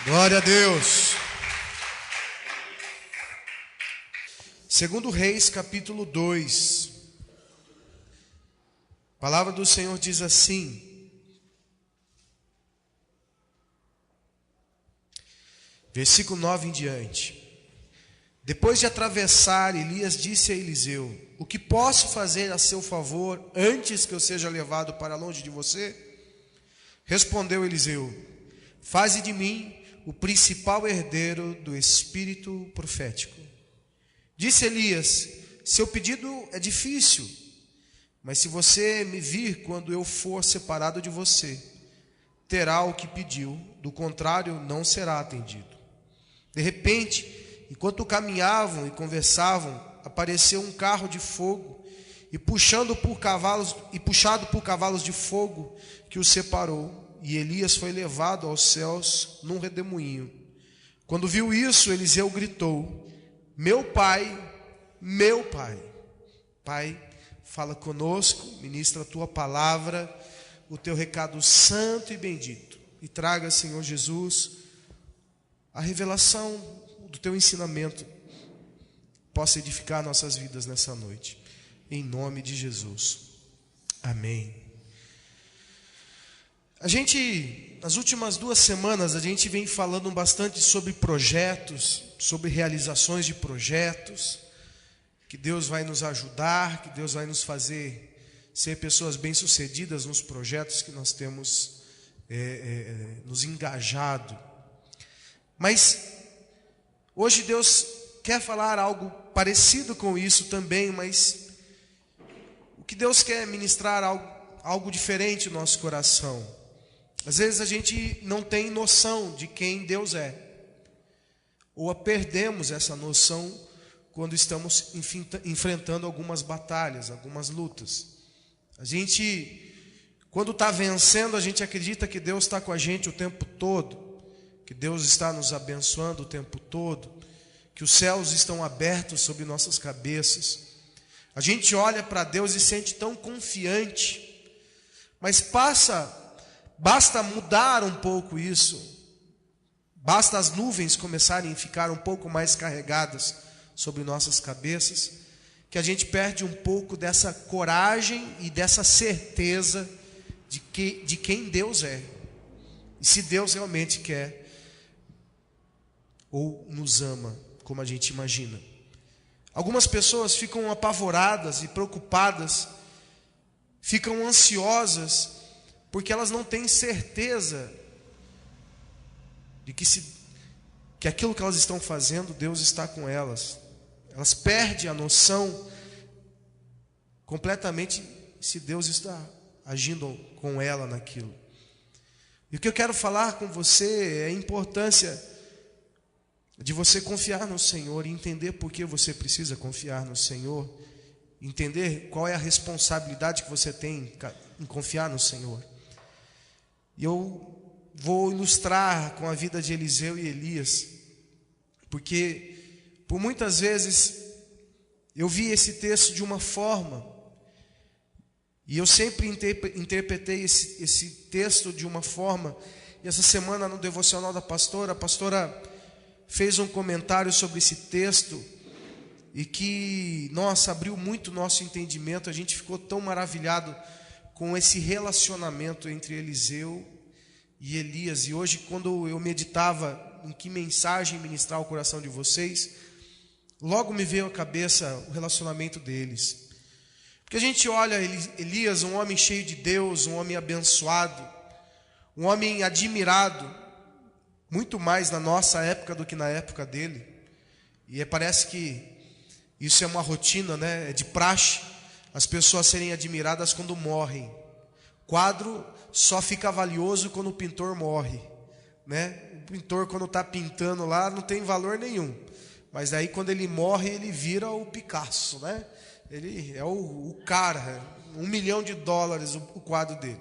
Glória a Deus. Segundo Reis, capítulo 2. A palavra do Senhor diz assim: versículo 9 em diante. Depois de atravessar, Elias disse a Eliseu: o que posso fazer a seu favor antes que eu seja levado para longe de você? Respondeu Eliseu: faze de mim o principal herdeiro do espírito profético. Disse Elias: seu pedido é difícil, mas se você me vir quando eu for separado de você, terá o que pediu, do contrário não será atendido. De repente, enquanto caminhavam e conversavam, apareceu um carro de fogo e puxado por cavalos de fogo que o separou, e Elias foi levado aos céus num redemoinho. Quando viu isso, Eliseu gritou: meu pai, Pai, fala conosco, ministra a tua palavra, o teu recado santo e bendito, e traga, Senhor Jesus, a revelação do teu ensinamento possa edificar nossas vidas nessa noite, em nome de Jesus, amém. Nas últimas 2 semanas, a gente vem falando bastante sobre projetos, sobre realizações de projetos, que Deus vai nos ajudar, que Deus vai nos fazer ser pessoas bem-sucedidas nos projetos que nós temos nos engajado. Mas hoje Deus quer falar algo parecido com isso também, mas o que Deus quer ministrar algo diferente no nosso coração. Às vezes a gente não tem noção de quem Deus é, ou perdemos essa noção quando estamos enfrentando algumas batalhas, algumas lutas. A gente, quando está vencendo, a gente acredita que Deus está com a gente o tempo todo, que Deus está nos abençoando o tempo todo, que os céus estão abertos sobre nossas cabeças. A gente olha para Deus e sente tão confiante, mas basta mudar um pouco isso, basta as nuvens começarem a ficar um pouco mais carregadas sobre nossas cabeças, que a gente perde um pouco dessa coragem e dessa certeza de quem Deus é, e se Deus realmente quer ou nos ama como a gente imagina. Algumas pessoas ficam apavoradas e preocupadas, ficam ansiosas, porque elas não têm certeza de que aquilo que elas estão fazendo, Deus está com elas. Elas perdem a noção completamente se Deus está agindo com ela naquilo. E o que eu quero falar com você é a importância de você confiar no Senhor e entender por que você precisa confiar no Senhor, entender qual é a responsabilidade que você tem em confiar no Senhor. E eu vou ilustrar com a vida de Eliseu e Elias, porque por muitas vezes eu vi esse texto de uma forma, e eu sempre interpretei esse texto de uma forma, e essa semana no devocional da pastora, a pastora fez um comentário sobre esse texto, e que, nossa, abriu muito o nosso entendimento. A gente ficou tão maravilhado com esse relacionamento entre Eliseu e Elias. E hoje, quando eu meditava em que mensagem ministrar ao coração de vocês, logo me veio à cabeça o relacionamento deles. Porque a gente olha Elias, um homem cheio de Deus, um homem abençoado, um homem admirado, muito mais na nossa época do que na época dele. E parece que isso é uma rotina, né? É de praxe as pessoas serem admiradas quando morrem. Quadro só fica valioso quando o pintor morre, né? O pintor, quando está pintando lá, não tem valor nenhum, mas aí quando ele morre, ele vira o Picasso, né? Ele é o cara, $1 milhão o quadro dele.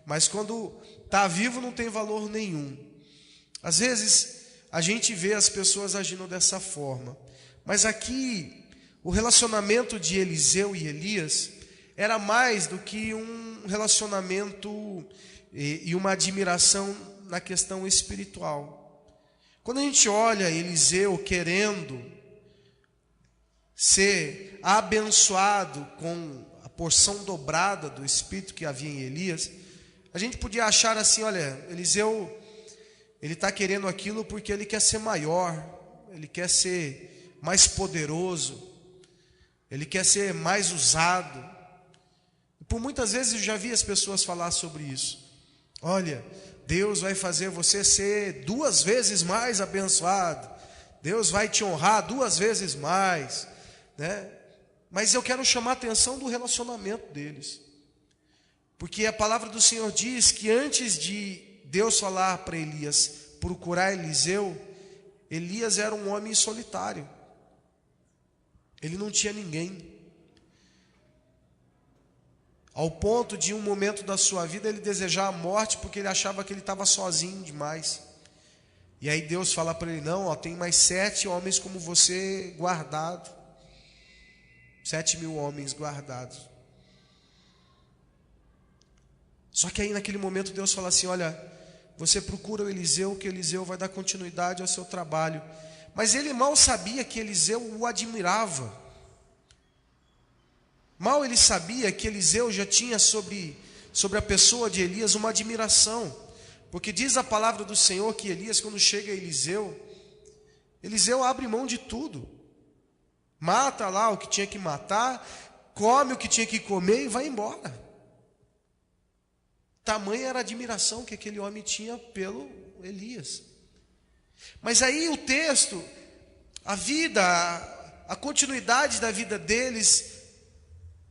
Mas quando está vivo, não tem valor nenhum. Às vezes a gente vê as pessoas agindo dessa forma, mas aqui o relacionamento de Eliseu e Elias era mais do que um relacionamento e uma admiração na questão espiritual. Quando a gente olha Eliseu querendo ser abençoado com a porção dobrada do Espírito que havia em Elias, a gente podia achar assim, olha, Eliseu, ele está querendo aquilo porque ele quer ser maior, ele quer ser mais poderoso, ele quer ser mais usado. Por muitas vezes eu já vi as pessoas falar sobre isso. Olha, Deus vai fazer você ser 2 vezes mais abençoado, Deus vai te honrar 2 vezes mais, né? Mas eu quero chamar a atenção do relacionamento deles, porque a palavra do Senhor diz que antes de Deus falar para Elias procurar Eliseu, Elias era um homem solitário, ele não tinha ninguém, ao ponto de um momento da sua vida ele desejar a morte, porque ele achava que ele estava sozinho demais. E aí Deus fala para ele, não, ó, tem mais 7 homens como você guardado, 7.000 homens guardados. Só que aí naquele momento Deus fala assim, olha, você procura o Eliseu, que Eliseu vai dar continuidade ao seu trabalho. Mas ele mal sabia que Eliseu o admirava. Mal ele sabia que Eliseu já tinha sobre a pessoa de Elias uma admiração. Porque diz a palavra do Senhor que Elias, quando chega a Eliseu abre mão de tudo. Mata lá o que tinha que matar, come o que tinha que comer e vai embora. Tamanha era a admiração que aquele homem tinha pelo Elias. Mas aí o texto, a vida, a continuidade da vida deles,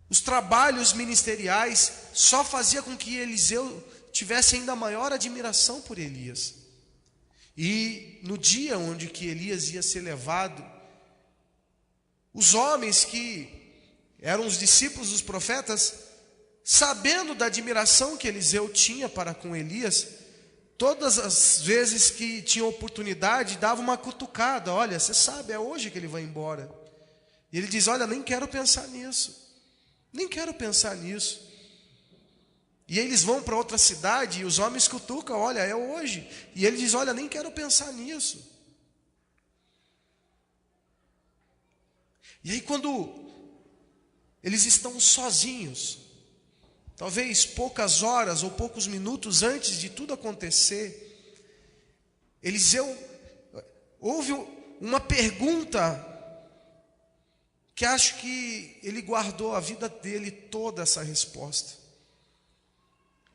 os trabalhos ministeriais, só fazia com que Eliseu tivesse ainda maior admiração por Elias. E no dia onde que Elias ia ser levado, os homens que eram os discípulos dos profetas, sabendo da admiração que Eliseu tinha para com Elias, todas as vezes que tinha oportunidade, dava uma cutucada, olha, você sabe, é hoje que ele vai embora. E ele diz, olha, nem quero pensar nisso. Nem quero pensar nisso. E eles vão para outra cidade e os homens cutucam, olha, é hoje. E ele diz, olha, nem quero pensar nisso. E aí quando eles estão sozinhos, talvez poucas horas ou poucos minutos antes de tudo acontecer, Eliseu houve uma pergunta que acho que ele guardou a vida dele toda essa resposta,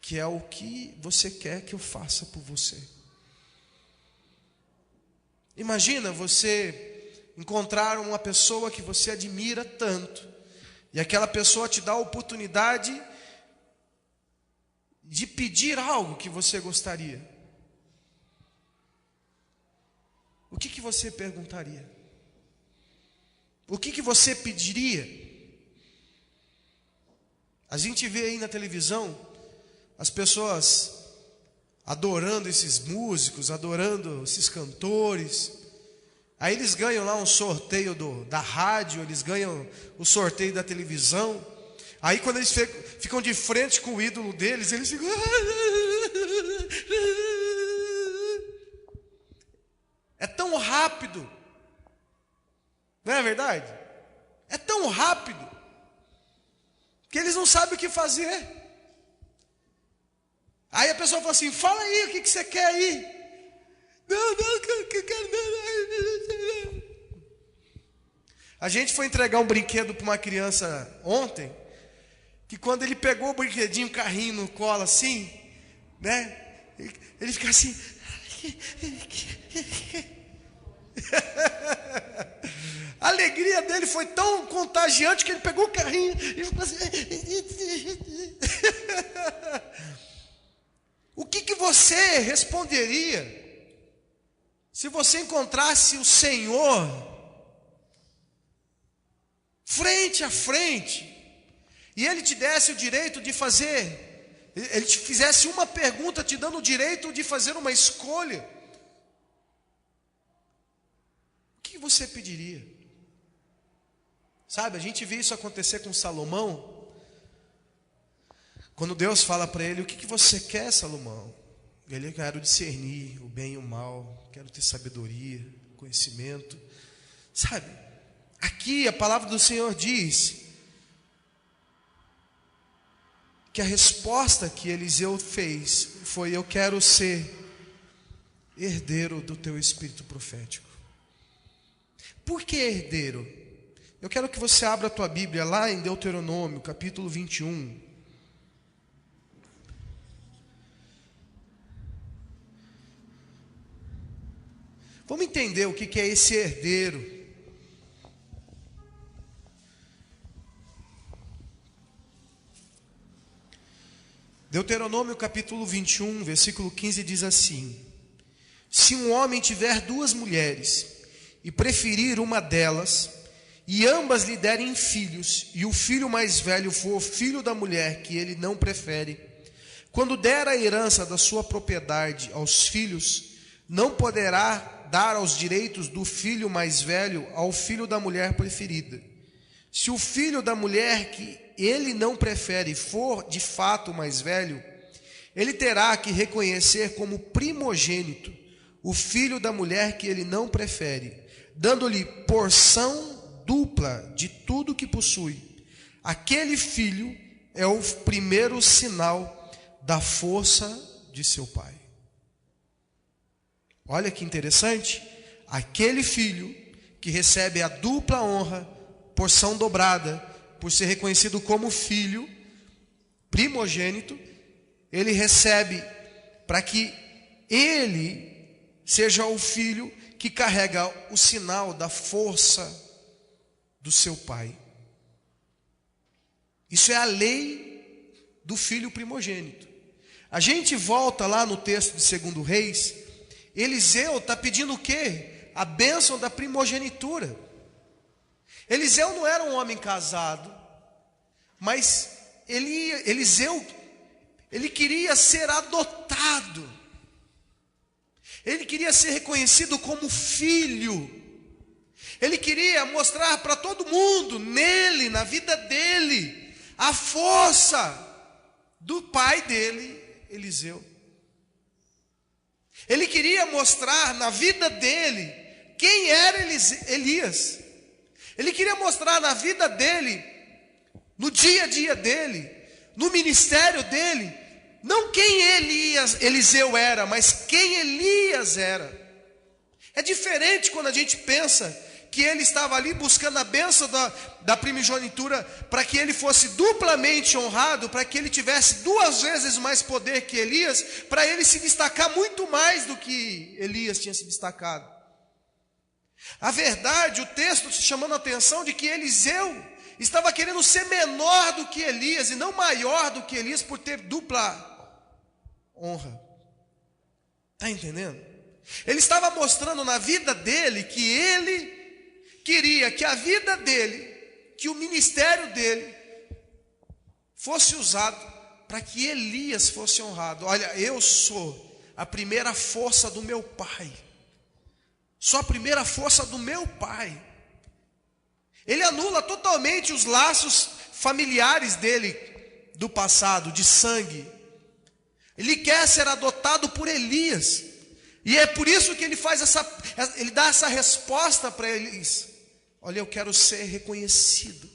que é o que você quer que eu faça por você. Imagina você encontrar uma pessoa que você admira tanto, e aquela pessoa te dá a oportunidade de pedir algo que você gostaria. O que você perguntaria? O que você pediria? A gente vê aí na televisão as pessoas adorando esses músicos, adorando esses cantores. Aí eles ganham lá um sorteio da rádio, eles ganham o sorteio da televisão. Aí quando eles ficam de frente com o ídolo deles, eles ficam... É tão rápido. Não é verdade? É tão rápido que eles não sabem o que fazer. Aí a pessoa fala assim, fala aí, o que você quer aí? Não, que eu quero não. A gente foi entregar um brinquedo para uma criança ontem, que quando ele pegou o brinquedinho, o carrinho no colo assim, né? Ele fica assim... A alegria dele foi tão contagiante que ele pegou o carrinho e ficou assim. O que você responderia se você encontrasse o Senhor frente a frente e Ele te desse o direito de fazer, Ele te fizesse uma pergunta te dando o direito de fazer uma escolha? O que você pediria? Sabe, a gente vê isso acontecer com Salomão. Quando Deus fala para ele, o que você quer, Salomão? Ele: quero discernir o bem e o mal, quero ter sabedoria, conhecimento. Sabe, aqui a palavra do Senhor diz que a resposta que Eliseu fez foi: eu quero ser herdeiro do teu espírito profético. Por que herdeiro? Eu quero que você abra a tua Bíblia lá em Deuteronômio, capítulo 21. Vamos entender o que é esse herdeiro. Deuteronômio capítulo 21, versículo 15 diz assim: se um homem tiver duas mulheres e preferir uma delas, e ambas lhe derem filhos, e o filho mais velho for filho da mulher que ele não prefere, quando der a herança da sua propriedade aos filhos, não poderá dar aos direitos do filho mais velho ao filho da mulher preferida. Se o filho da mulher que ele não prefere for de fato mais velho, ele terá que reconhecer como primogênito o filho da mulher que ele não prefere, dando-lhe porção dupla de tudo que possui. Aquele filho é o primeiro sinal da força de seu pai. Olha que interessante. Aquele filho que recebe a dupla honra, porção dobrada, por ser reconhecido como filho primogênito, ele recebe para que ele seja o filho que carrega o sinal da força do seu pai. Isso é a lei do filho primogênito. A gente volta lá no texto de 2 Reis. Eliseu está pedindo o quê? A bênção da primogenitura. Eliseu não era um homem casado, mas Eliseu, ele queria ser adotado. Ele queria ser reconhecido como filho. Ele queria mostrar para todo mundo, nele, na vida dele, a força do pai dele, Eliseu. Ele queria mostrar na vida dele quem era Elias. Ele queria mostrar na vida dele, no dia a dia dele, no ministério dele, não quem Eliseu era, mas quem Elias era. É diferente quando a gente pensa que ele estava ali buscando a bênção da primogenitura para que ele fosse duplamente honrado, para que ele tivesse 2 vezes mais poder que Elias, para ele se destacar muito mais do que Elias tinha se destacado. A verdade, o texto se chamando a atenção de que Eliseu estava querendo ser menor do que Elias e não maior do que Elias por ter dupla honra. Está entendendo? Ele estava mostrando na vida dele que ele queria que a vida dele, que o ministério dele fosse usado para que Elias fosse honrado. Olha, eu sou a primeira força do meu pai. Sou a primeira força do meu pai. Ele anula totalmente os laços familiares dele do passado, de sangue. Ele quer ser adotado por Elias. E é por isso que ele ele dá essa resposta para Elias. Olha, eu quero ser reconhecido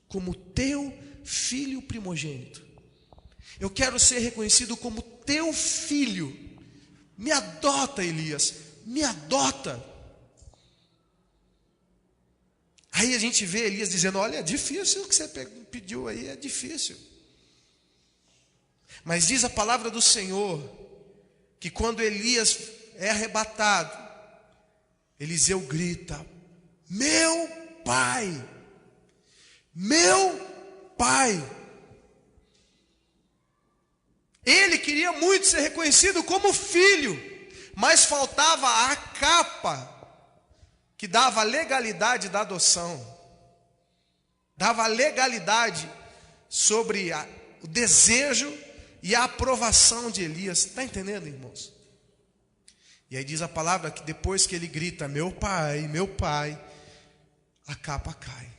como teu filho primogênito. Eu quero ser reconhecido como teu filho. Me adota, Elias, me adota. Aí a gente vê Elias dizendo: olha, é difícil o que você pediu aí, é difícil. Mas diz a palavra do Senhor que quando Elias é arrebatado, Eliseu grita: meu pai, meu pai. Ele queria muito ser reconhecido como filho, mas faltava a capa que dava legalidade da adoção, dava legalidade sobre o desejo e a aprovação de Elias. Está entendendo, irmãos? E aí diz a palavra que depois que ele grita: meu pai, a capa cai.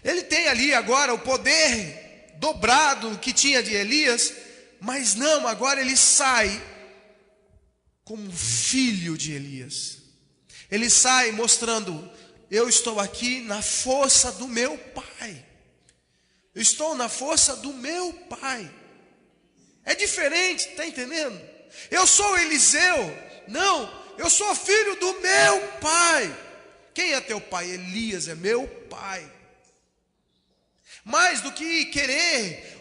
Ele tem ali agora o poder dobrado que tinha de Elias, Mas não, agora ele sai como filho de Elias. Ele sai mostrando: eu estou aqui na força do meu pai. Eu estou na força do meu pai. É diferente, está entendendo? Eu sou Eliseu. Não, eu sou filho do meu pai. Quem é teu pai? Elias é meu pai. Mais do que querer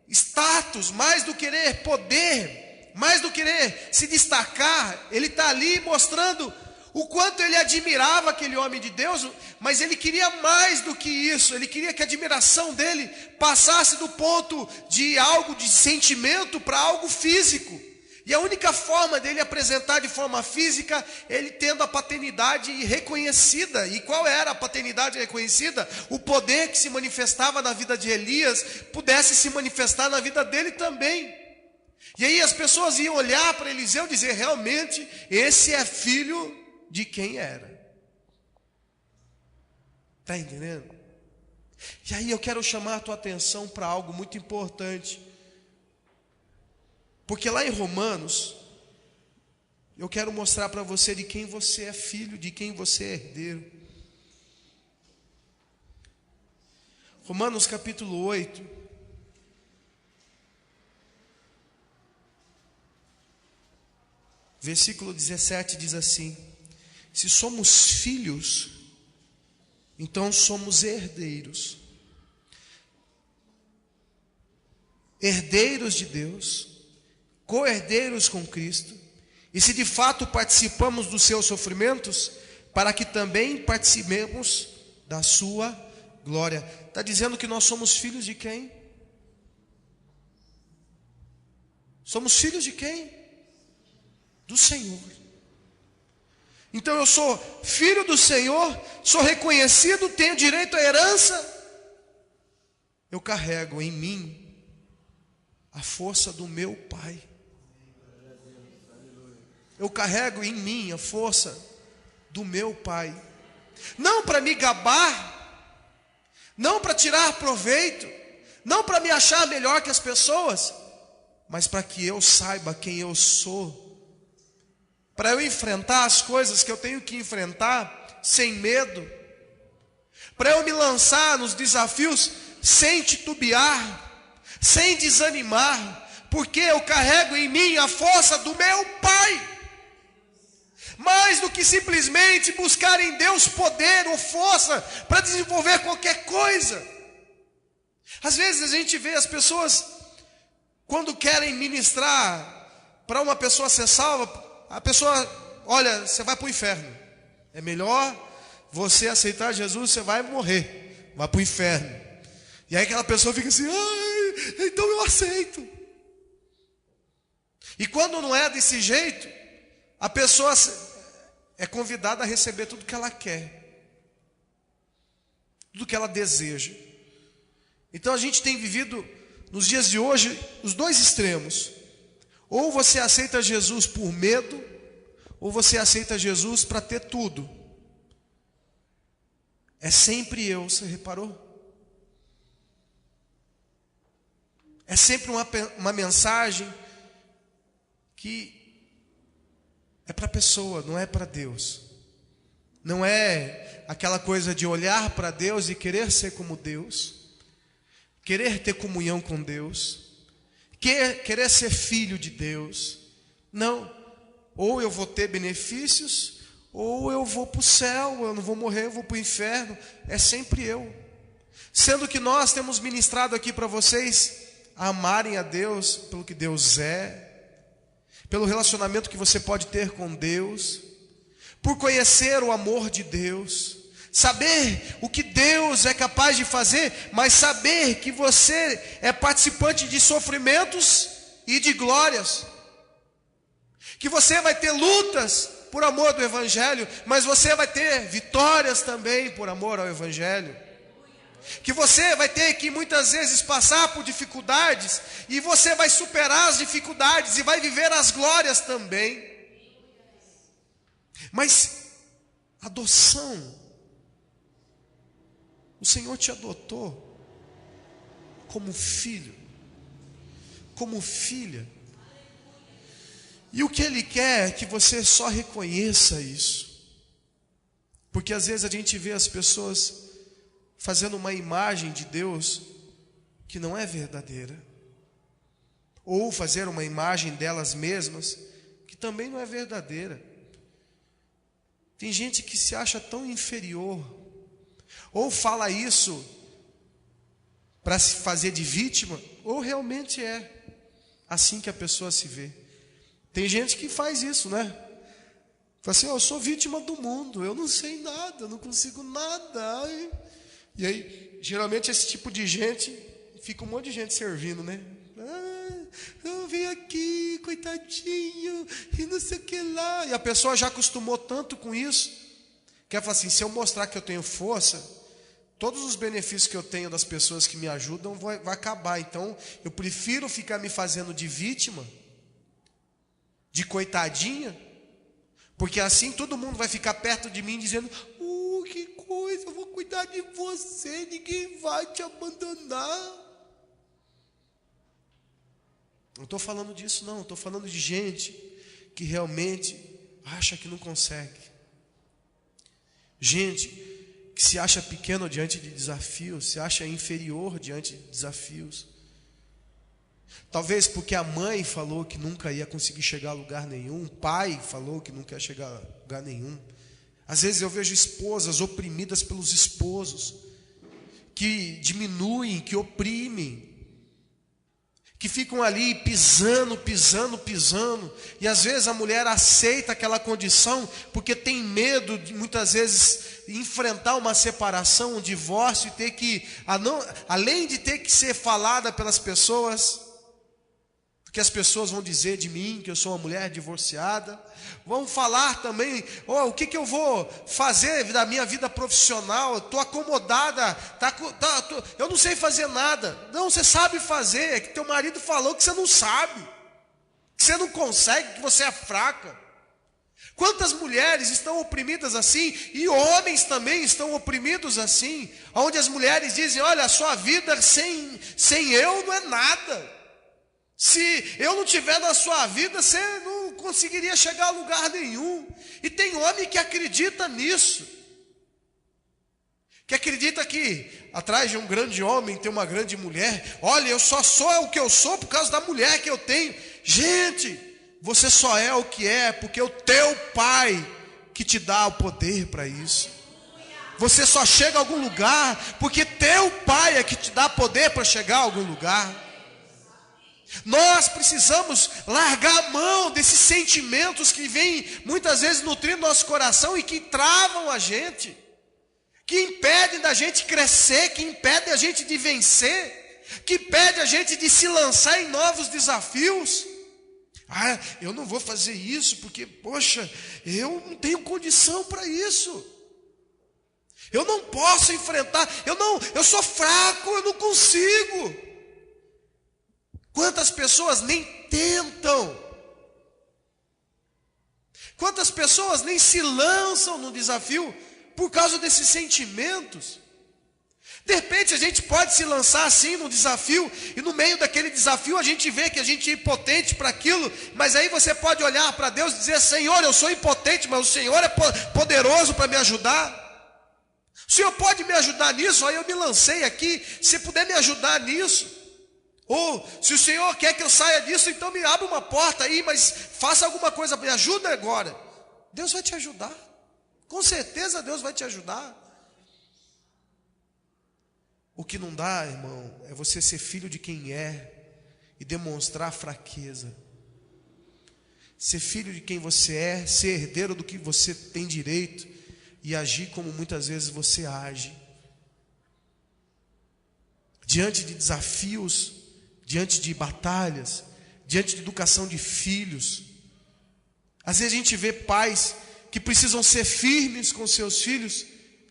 status, mais do que querer poder, mais do que querer se destacar, ele está ali mostrando o quanto ele admirava aquele homem de Deus, mas ele queria mais do que isso. Ele queria que a admiração dele passasse do ponto de algo de sentimento para algo físico. E a única forma dele apresentar de forma física, ele tendo a paternidade reconhecida. E qual era a paternidade reconhecida? O poder que se manifestava na vida de Elias pudesse se manifestar na vida dele também. E aí as pessoas iam olhar para Eliseu e dizer: realmente, esse é filho de quem era. Está entendendo? E aí eu quero chamar a tua atenção para algo muito importante. Porque lá em Romanos, eu quero mostrar para você de quem você é filho, de quem você é herdeiro. Romanos capítulo 8. Versículo 17 diz assim: se somos filhos, então somos herdeiros. Herdeiros de Deus, co-herdeiros com Cristo, e se de fato participamos dos seus sofrimentos, para que também participemos da sua glória. Está dizendo que nós somos filhos de quem? Somos filhos de quem? Do Senhor. Então eu sou filho do Senhor, sou reconhecido, tenho direito à herança. Eu carrego em mim a força do meu Pai. Eu carrego em mim a força do meu Pai. Não para me gabar, não para tirar proveito, não para me achar melhor que as pessoas, mas para que eu saiba quem eu sou. Para eu enfrentar as coisas que eu tenho que enfrentar sem medo. Para eu me lançar nos desafios sem titubear, sem desanimar, porque eu carrego em mim a força do meu Pai. Mais do que simplesmente buscar em Deus poder ou força para desenvolver qualquer coisa. Às vezes a gente vê as pessoas, quando querem ministrar para uma pessoa ser salva, a pessoa: olha, você vai para o inferno. É melhor você aceitar Jesus, você vai morrer, vai para o inferno. E aí aquela pessoa fica assim: ai, então eu aceito. E quando não é desse jeito, a pessoa é convidada a receber tudo que ela quer, tudo que ela deseja. Então a gente tem vivido nos dias de hoje os dois extremos. Ou você aceita Jesus por medo, ou você aceita Jesus para ter tudo. É sempre eu, você reparou? É sempre uma mensagem que é para a pessoa, não é para Deus. Não é aquela coisa de olhar para Deus e querer ser como Deus, querer ter comunhão com Deus, querer ser filho de Deus. Não, ou eu vou ter benefícios, ou eu vou para o céu, eu não vou morrer, eu vou para o inferno. É sempre eu. Sendo que nós temos ministrado aqui para vocês a amarem a Deus pelo que Deus é, pelo relacionamento que você pode ter com Deus, por conhecer o amor de Deus, saber o que Deus é capaz de fazer, mas saber que você é participante de sofrimentos e de glórias, que você vai ter lutas por amor do Evangelho, mas você vai ter vitórias também por amor ao Evangelho, que você vai ter que muitas vezes passar por dificuldades, e você vai superar as dificuldades e vai viver as glórias também. Mas adoção, o Senhor te adotou como filho, como filha. E o que Ele quer é que você só reconheça isso. Porque às vezes a gente vê as pessoas fazendo uma imagem de Deus que não é verdadeira. Ou fazer uma imagem delas mesmas que também não é verdadeira. Tem gente que se acha tão inferior, ou fala isso para se fazer de vítima, ou realmente é assim que a pessoa se vê. Tem gente que faz isso, né? Fala assim, eu sou vítima do mundo, eu não sei nada, eu não consigo nada. E aí, geralmente esse tipo de gente, fica um monte de gente servindo, né? Eu vim aqui, coitadinho, e não sei o que lá. E a pessoa já acostumou tanto com isso, que ela fala assim, se eu mostrar que eu tenho força, todos os benefícios que eu tenho das pessoas que me ajudam vai acabar. Então, eu prefiro ficar me fazendo de vítima, de coitadinha, porque assim todo mundo vai ficar perto de mim dizendo, que coisa, eu vou cuidar de você, ninguém vai te abandonar. Não estou falando disso não, estou falando de gente que realmente acha que não consegue. Gente que se acha pequeno diante de desafios, se acha inferior diante de desafios. Talvez porque a mãe falou que nunca ia conseguir chegar a lugar nenhum, o pai falou que nunca ia chegar a lugar nenhum. Às vezes eu vejo esposas oprimidas pelos esposos, que diminuem, que oprimem, que ficam ali pisando, e às vezes a mulher aceita aquela condição, porque tem medo de muitas vezes enfrentar uma separação, um divórcio, e ter que, além de ter que ser falada pelas pessoas, que as pessoas vão dizer de mim, que eu sou uma mulher divorciada, vão falar também, o que eu vou fazer da minha vida profissional, estou acomodada, eu não sei fazer nada. Não, você sabe fazer, é que teu marido falou que você não sabe, que você não consegue, que você é fraca. Quantas mulheres estão oprimidas assim, e homens também estão oprimidos assim, onde as mulheres dizem, olha, a sua vida sem eu não é nada. Se eu não estiver na sua vida, você não conseguiria chegar a lugar nenhum. E tem homem que acredita nisso. Que acredita que atrás de um grande homem tem uma grande mulher. Olha, eu só sou o que eu sou por causa da mulher que eu tenho. Gente, você só é o que é porque o teu pai que te dá o poder para isso. Você só chega a algum lugar porque teu pai é que te dá poder para chegar a algum lugar. Nós precisamos largar a mão desses sentimentos que vêm muitas vezes nutrindo nosso coração e que travam a gente, que impedem da gente crescer, que impedem a gente de vencer, que impedem a gente de se lançar em novos desafios. Eu não vou fazer isso porque, poxa, eu não tenho condição para isso. Eu não posso enfrentar, eu sou fraco, eu não consigo. Quantas pessoas nem tentam? Quantas pessoas nem se lançam no desafio por causa desses sentimentos? De repente a gente pode se lançar assim no desafio, e no meio daquele desafio a gente vê que a gente é impotente para aquilo, mas aí você pode olhar para Deus e dizer, Senhor, eu sou impotente, mas o Senhor é poderoso para me ajudar. O Senhor pode me ajudar nisso, aí eu me lancei aqui, se puder me ajudar nisso. Ou, se o Senhor quer que eu saia disso, então me abra uma porta aí, mas faça alguma coisa, me ajuda agora. Deus vai te ajudar. Com certeza Deus vai te ajudar. O que não dá, irmão, é você ser filho de quem é e demonstrar fraqueza. Ser filho de quem você é, ser herdeiro do que você tem direito e agir como muitas vezes você age. Diante de desafios, diante de batalhas, diante de educação de filhos. Às vezes a gente vê pais que precisam ser firmes com seus filhos.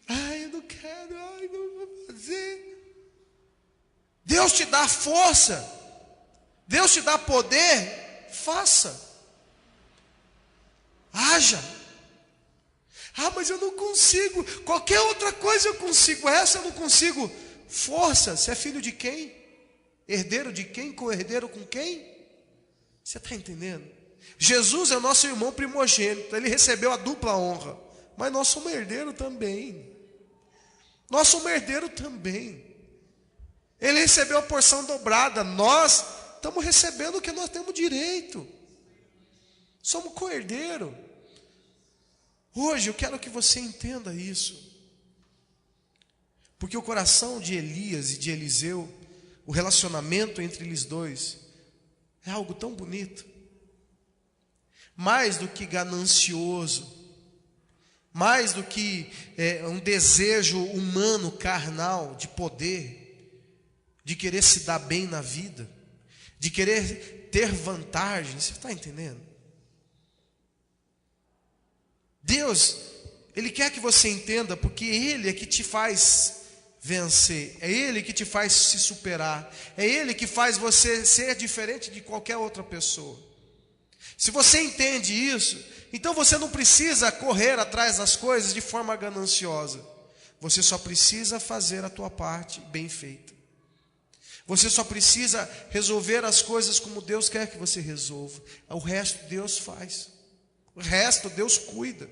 Eu não quero, não vou fazer. Deus te dá força, Deus te dá poder, faça. Haja. Mas eu não consigo, qualquer outra coisa eu consigo, essa eu não consigo. Força, você é filho de quem? Herdeiro de quem? Co-herdeiro com quem? Você está entendendo? Jesus é o nosso irmão primogênito, ele recebeu a dupla honra, mas nós somos herdeiro também. Nós somos herdeiro também. Ele recebeu a porção dobrada, nós estamos recebendo o que nós temos direito. Somos co-herdeiro. Hoje eu quero que você entenda isso. Porque o coração de Elias e de Eliseu, o relacionamento entre eles dois, é algo tão bonito. Mais do que ganancioso, mais do que um desejo humano, carnal, de poder, de querer se dar bem na vida, de querer ter vantagem. Você está entendendo? Deus, Ele quer que você entenda, porque Ele é que te faz vencer, é Ele que te faz se superar, é Ele que faz você ser diferente de qualquer outra pessoa. Se você entende isso, então você não precisa correr atrás das coisas de forma gananciosa. Você só precisa fazer a tua parte bem feita. Você só precisa resolver as coisas como Deus quer que você resolva. O resto Deus faz. O resto Deus cuida.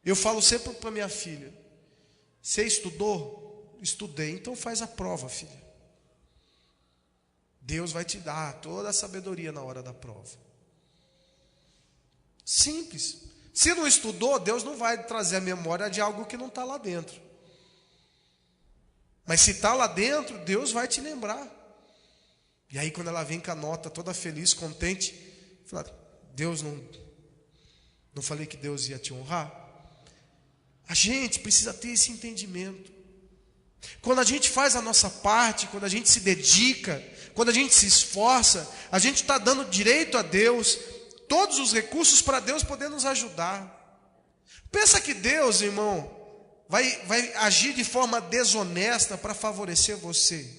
Eu falo sempre para minha filha: você estudou? Estudei. Então faz a prova, filha. Deus vai te dar toda a sabedoria na hora da prova. Simples. Se não estudou, Deus não vai trazer a memória de algo que não está lá dentro. Mas se está lá dentro, Deus vai te lembrar. E aí quando ela vem com a nota toda feliz, contente, fala: Deus não falei que Deus ia te honrar? A gente precisa ter esse entendimento. Quando a gente faz a nossa parte, quando a gente se dedica, quando a gente se esforça, a gente está dando direito a Deus, todos os recursos para Deus poder nos ajudar. Pensa que Deus, irmão, vai agir de forma desonesta para favorecer você.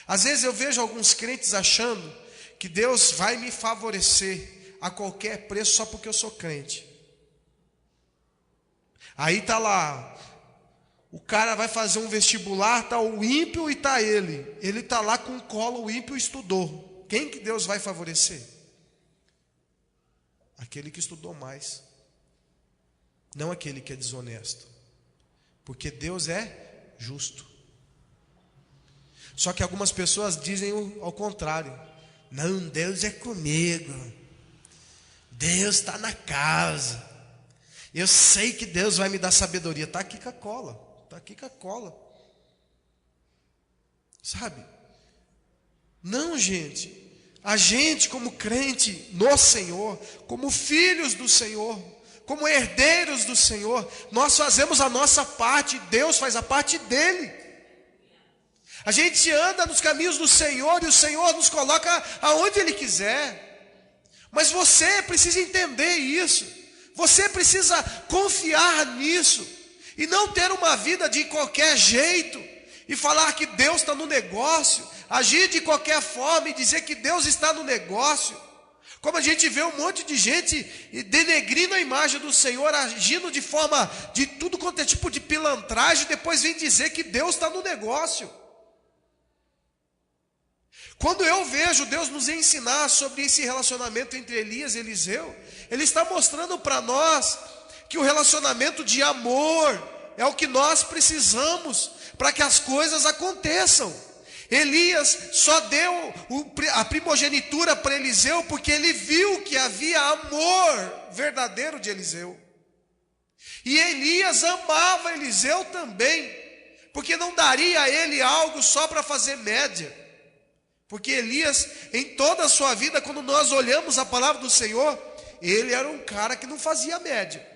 Às vezes eu vejo alguns crentes achando que Deus vai me favorecer a qualquer preço só porque eu sou crente. Aí está lá, o cara vai fazer um vestibular, está o ímpio e está ele. Ele está lá com cola, o ímpio estudou. Quem que Deus vai favorecer? Aquele que estudou mais. Não aquele que é desonesto. Porque Deus é justo. Só que algumas pessoas dizem ao contrário. Não, Deus é comigo. Deus está na casa. Eu sei que Deus vai me dar sabedoria. Está aqui com a cola. Está aqui com a cola. Sabe? Não, gente. A gente como crente no Senhor, como filhos do Senhor, como herdeiros do Senhor, nós fazemos a nossa parte, Deus faz a parte dele. A gente anda nos caminhos do Senhor e o Senhor nos coloca aonde Ele quiser. Mas você precisa entender isso. Você precisa confiar nisso e não ter uma vida de qualquer jeito e falar que Deus está no negócio, agir de qualquer forma e dizer que Deus está no negócio. Como a gente vê um monte de gente denegrindo a imagem do Senhor, agindo de forma de tudo quanto é tipo de pilantragem, e depois vem dizer que Deus está no negócio. Quando eu vejo Deus nos ensinar sobre esse relacionamento entre Elias e Eliseu, Ele está mostrando para nós que o relacionamento de amor é o que nós precisamos para que as coisas aconteçam. Elias só deu a primogenitura para Eliseu porque ele viu que havia amor verdadeiro de Eliseu. E Elias amava Eliseu também, porque não daria a ele algo só para fazer média. Porque Elias, em toda a sua vida, quando nós olhamos a palavra do Senhor, ele era um cara que não fazia média.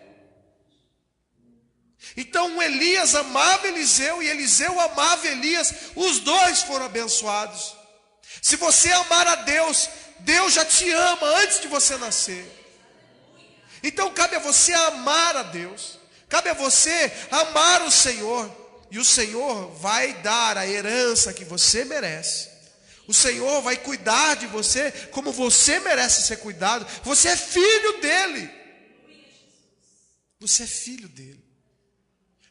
Então Elias amava Eliseu e Eliseu amava Elias, os dois foram abençoados. Se você amar a Deus, Deus já te ama antes de você nascer. Então cabe a você amar a Deus, cabe a você amar o Senhor, e o Senhor vai dar a herança que você merece. O Senhor vai cuidar de você como você merece ser cuidado. Você é filho dele. Você é filho dele.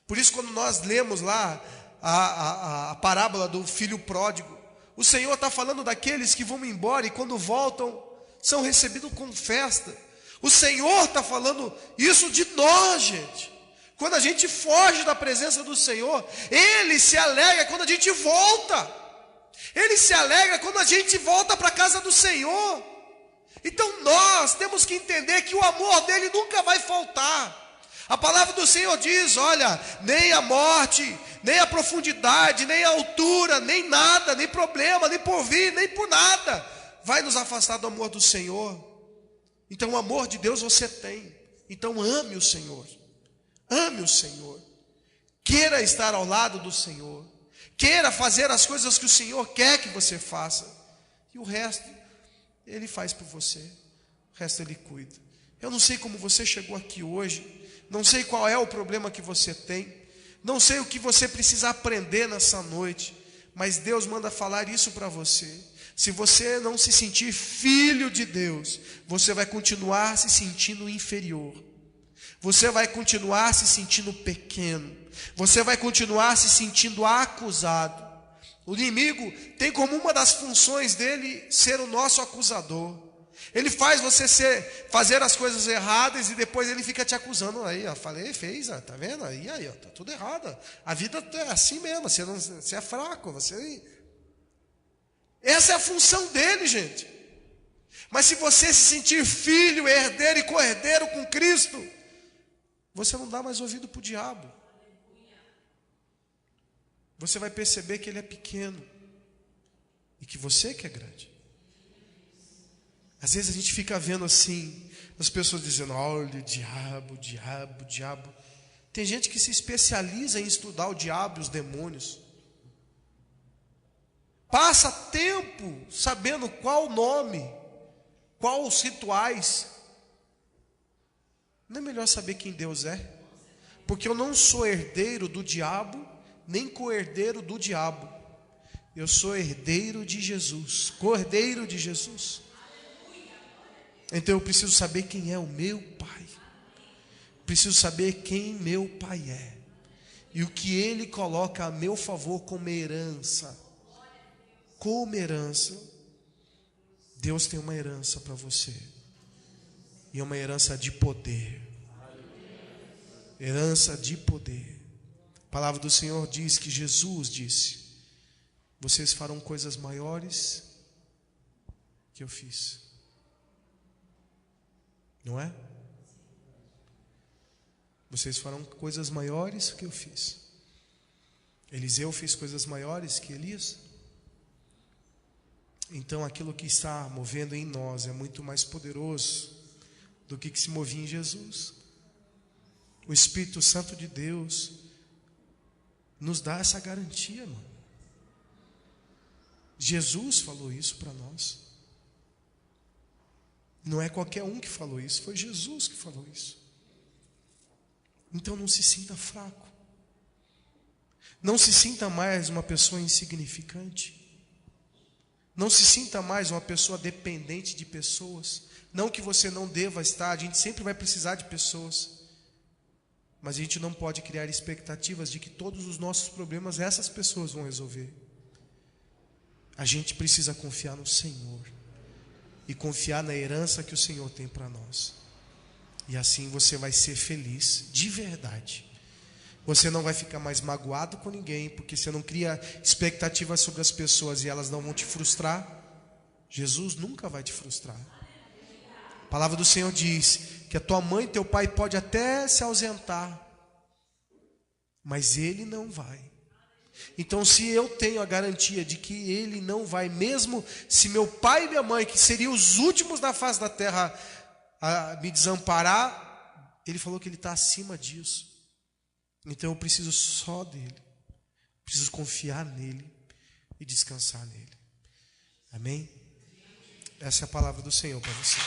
Por isso, quando nós lemos lá a parábola do filho pródigo, o Senhor está falando daqueles que vão embora e quando voltam são recebidos com festa. O Senhor está falando isso de nós, gente. Quando a gente foge da presença do Senhor, Ele se alegra quando a gente volta. Ele se alegra quando a gente volta para a casa do Senhor. Então nós temos que entender que o amor dele nunca vai faltar. A palavra do Senhor diz, olha, nem a morte, nem a profundidade, nem a altura, nem nada, nem problema, nem por vir, nem por nada vai nos afastar do amor do Senhor. Então o amor de Deus você tem. Então ame o Senhor. Ame o Senhor. Queira estar ao lado do Senhor. Queira fazer as coisas que o Senhor quer que você faça. E o resto, Ele faz por você. O resto Ele cuida. Eu não sei como você chegou aqui hoje. Não sei qual é o problema que você tem. Não sei o que você precisa aprender nessa noite. Mas Deus manda falar isso para você. Se você não se sentir filho de Deus, você vai continuar se sentindo inferior. Você vai continuar se sentindo pequeno. Você vai continuar se sentindo acusado. O inimigo tem como uma das funções dele ser o nosso acusador. Ele faz você fazer as coisas erradas e depois ele fica te acusando. Aí, ó, falei, fez, ó, tá vendo? Aí, ó, tá tudo errado. A vida é assim mesmo, você é fraco, Essa é a função dele, gente. Mas se você se sentir filho, herdeiro e co-herdeiro com Cristo, você não dá mais ouvido para o diabo. Você vai perceber que ele é pequeno e que você que é grande. Às vezes a gente fica vendo assim, as pessoas dizendo, olha o diabo, o diabo, o diabo. Tem gente que se especializa em estudar o diabo e os demônios. Passa tempo sabendo qual o nome, qual os rituais. Não é melhor saber quem Deus é? Porque eu não sou herdeiro do diabo, nem co-herdeiro do diabo. Eu sou herdeiro de Jesus, co-herdeiro de Jesus. Então eu preciso saber quem é o meu Pai. Preciso saber quem meu Pai é. E o que Ele coloca a meu favor como herança. Como herança. Deus tem uma herança para você. E é uma herança de poder. Herança de poder. A palavra do Senhor diz que Jesus disse: vocês farão coisas maiores que eu fiz. Não é? Vocês farão coisas maiores que eu fiz. Eliseu fez coisas maiores que Elias. Então aquilo que está movendo em nós é muito mais poderoso do que se movia em Jesus. O Espírito Santo de Deus nos dá essa garantia, mano. Jesus falou isso para nós. Não é qualquer um que falou isso, foi Jesus que falou isso. Então não se sinta fraco. Não se sinta mais uma pessoa insignificante. Não se sinta mais uma pessoa dependente de pessoas. Não que você não deva estar, a gente sempre vai precisar de pessoas. Mas a gente não pode criar expectativas de que todos os nossos problemas essas pessoas vão resolver. A gente precisa confiar no Senhor. E confiar na herança que o Senhor tem para nós. E assim você vai ser feliz de verdade. Você não vai ficar mais magoado com ninguém, porque você não cria expectativas sobre as pessoas e elas não vão te frustrar. Jesus nunca vai te frustrar. A palavra do Senhor diz que a tua mãe e teu pai pode até se ausentar, mas Ele não vai. Então, se eu tenho a garantia de que Ele não vai, mesmo se meu pai e minha mãe, que seriam os últimos na face da terra, a me desamparar, Ele falou que Ele está acima disso. Então eu preciso só dEle, preciso confiar nele e descansar nele. Amém? Essa é a palavra do Senhor para você.